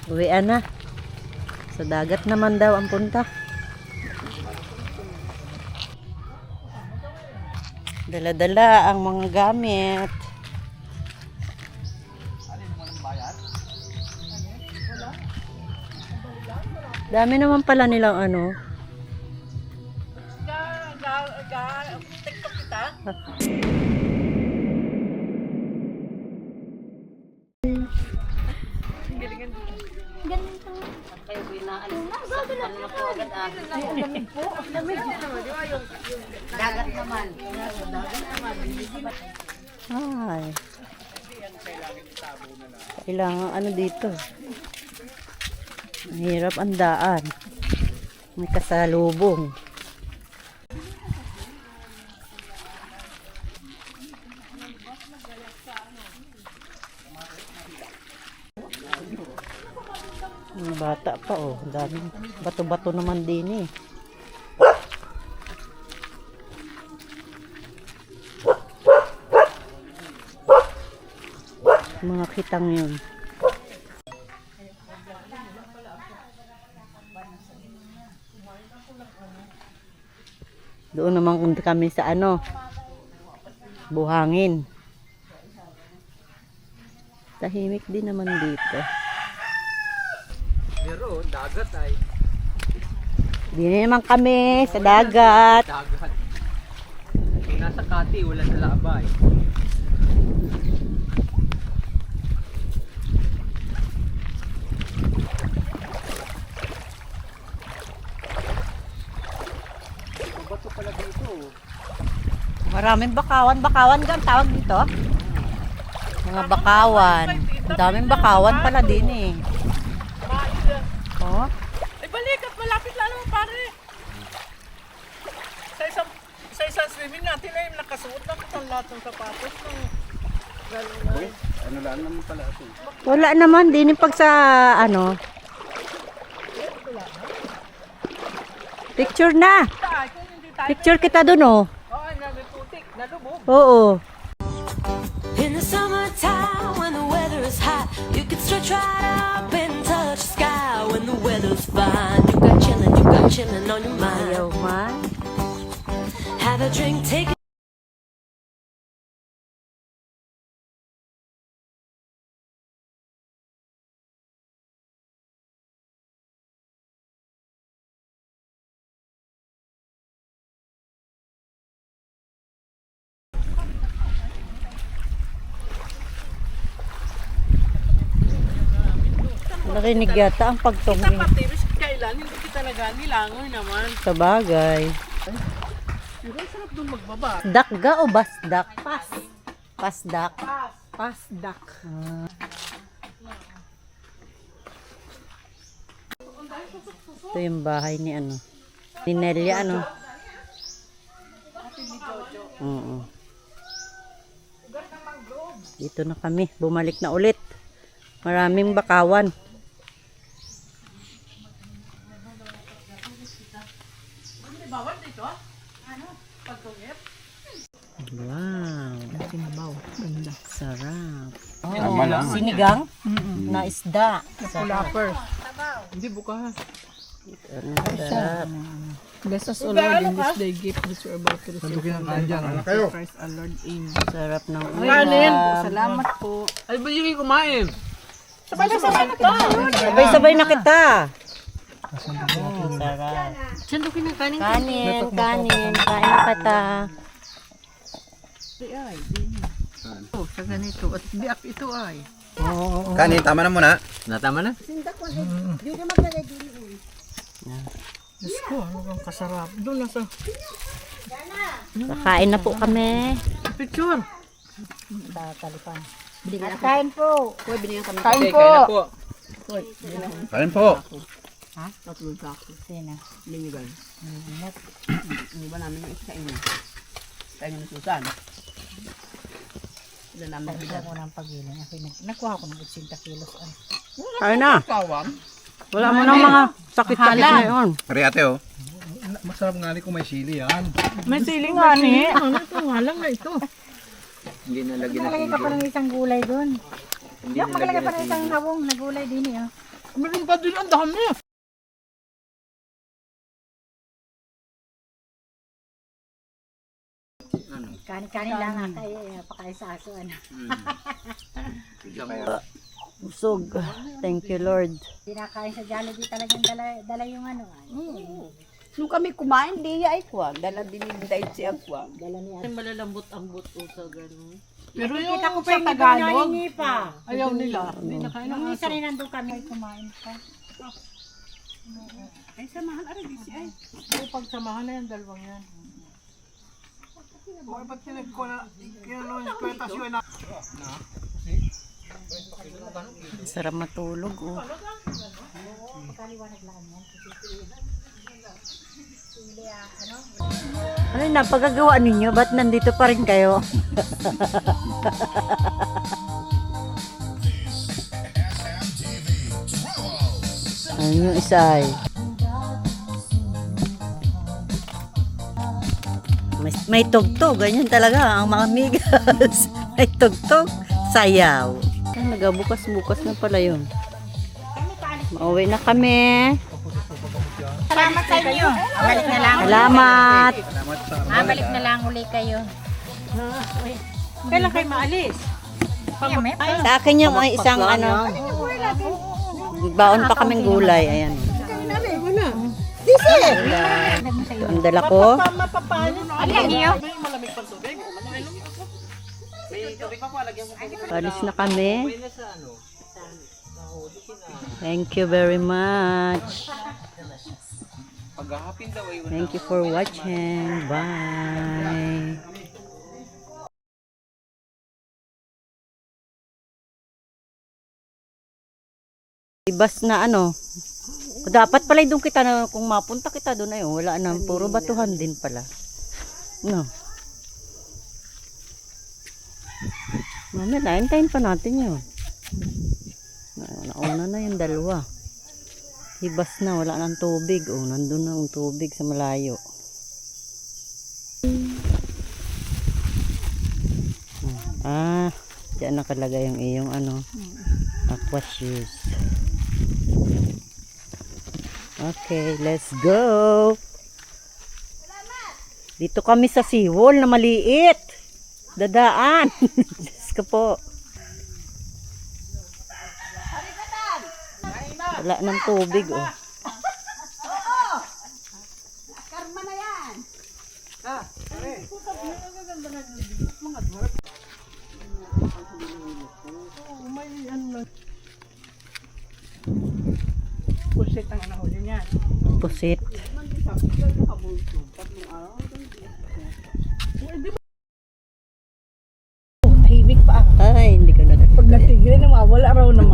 Uwian na. Sa dagat naman daw ang punta. Dala-dala ang mga gamit. Dami naman pala nilang ano. TikTok kita? Kayo po inaalis. Ano na po agad ah. Dagat naman. Ay. Kailangan ano dito. Mahirap ang daan. May kasalubong. Yung bata pa oh, daming bato-bato naman din eh. Mga kitang yun. Doon naman kami sa ano, buhangin. Tahimik din naman dito. Pero dagat ay. Di naman kami sa dagat. Dagat. Kung nasa Kati, wala sa Labay. Bato pala dito. Maraming bakawan. Bakawan ka ang tawag dito? Mga bakawan. Ang daming bakawan pala din eh. Oh. Ay balik at malapit lang naman pare. Sa isang swimming natin ay nakasuot na ang lahat ng sapatos ng gano'n na. Ano lang naman pala ito. Wala naman din pag sa ano. Picture na. Kung hindi tayo, Picture kita dun oh. nagputik, nalubog. Oo. In the summertime when the weather is hot, you can stretch right up and touch the sky. When the weather's fine, you got chillin' on your mind. Ayaw man. Have a drink, take it. Narinig yata ang Kita pagtungin. patiris kailan, hindi kita nilangoy naman. Sa bagay. Pero ang sarap doon magbaba. Dakga o basdak? Pasdak. Pasdak. Ito yung bahay ni ano. Ni Nelia ano. Oo. Dito na kami. Bumalik na ulit. Maraming bakawan. Bawal dito? Ano? Pagtungip? Wow. Sinabaw. Ganda. Sarap. Tama lang. Sinigang na isda. Kulapper. Hindi buka. Sarap. Bless us, O Lord, in this day gift which you are about to receive from the Kayo. Christ our Lord. Amen. Sarap ng Kanin. ulam. Salamat po. Ay, ba yung kumain? Sabay-sabay na to. Sabay-sabay na kita. Sarap. Sandukin ng kanin. Kanin. Kain na kita. Oh, sa ganito. At biak ito ay. Kanin, tama na muna. Natama na? Diyos ko, ano kang kasarap. Doon nasa Kakain na po kami. picture. Kain po. Kain po. Kanin po. Tatlong sako. Sina. Linigan. Hindi ba namin yung isa inyo? Tayo ng Susan. Sila namin bigat. Ako ng pagilan. Nakuha ko ng 80 kilos. Kain na. Kawang. Wala mo ng mga sakit-sakit na yun. Pari ate oh. Masarap nga ni kung may sili yan. May siling nga ni. Ano ito? Halang na ito. Hindi nalagyan na Maglagay ka pa ng isang gulay doon. Hindi Maglagay pa ng isang hawong na gulay din eh. Meron pa din ang dami. Kanin lang ata pakain sa aso. Busog. Thank you, Lord. Pinakain sa Jollibee talagang dala yung ano. Nung kami kumain, di ay kwa. Dala din yung diet si Aqua. Dala niya. Malalambot ang buto sa ganun. Pero yung Kita ko pa sa yung Tagalog, nahingi pa. ayaw nila. Hindi na kain ng Nung aso. isa rin nandun kami kumain pa. Ay, samahan ari bisi ay. Oo, pagsamahan na yan, dalawang yan. Okay, ba't pinagko na, kinanong yung kwetasyon na? Sarap matulog, oh. Ano yung napagagawa ninyo? Ba't nandito pa rin kayo? Ano yung isa ay? May tugtog, ganyan talaga ang mga migas. May tugtog, sayaw. Ay, nagabukas-bukas na pala yun. Mauwi na kami. Salamat sa inyo. Balik na lang. Salamat. Balik na lang uli kayo. Kailan kayo maalis? Sa akin yung isang ano. Baon pa kaming gulay. Ayan. Ito ang dala ko. Mapapaano na. Ano niyo? May malamig pang tubig. May tubig pa po, lagyan ko. Alis na kami. Thank you very much. Thank you for watching. Bye. Ibas na ano. Dapat pala doon kita na kung mapunta kita doon ay wala na, puro batuhan din pala. No. Mamaya, hintayin pa natin yun. Nauna na yung dalawa. Hibas na, wala nang tubig. Oh, nandun na ang tubig sa malayo. Diyan nakalagay yung iyong ano, aqua shoes. Okay, let's go. Dito kami sa seawall na maliit. Dadaan. Diyos ko po. Wala ng tubig, oh. Karma na yan. Pusit ang nahuli niya. Pusit. Tahimik pa. Ay, hindi ko na Pag natigil, nawawala raw naman.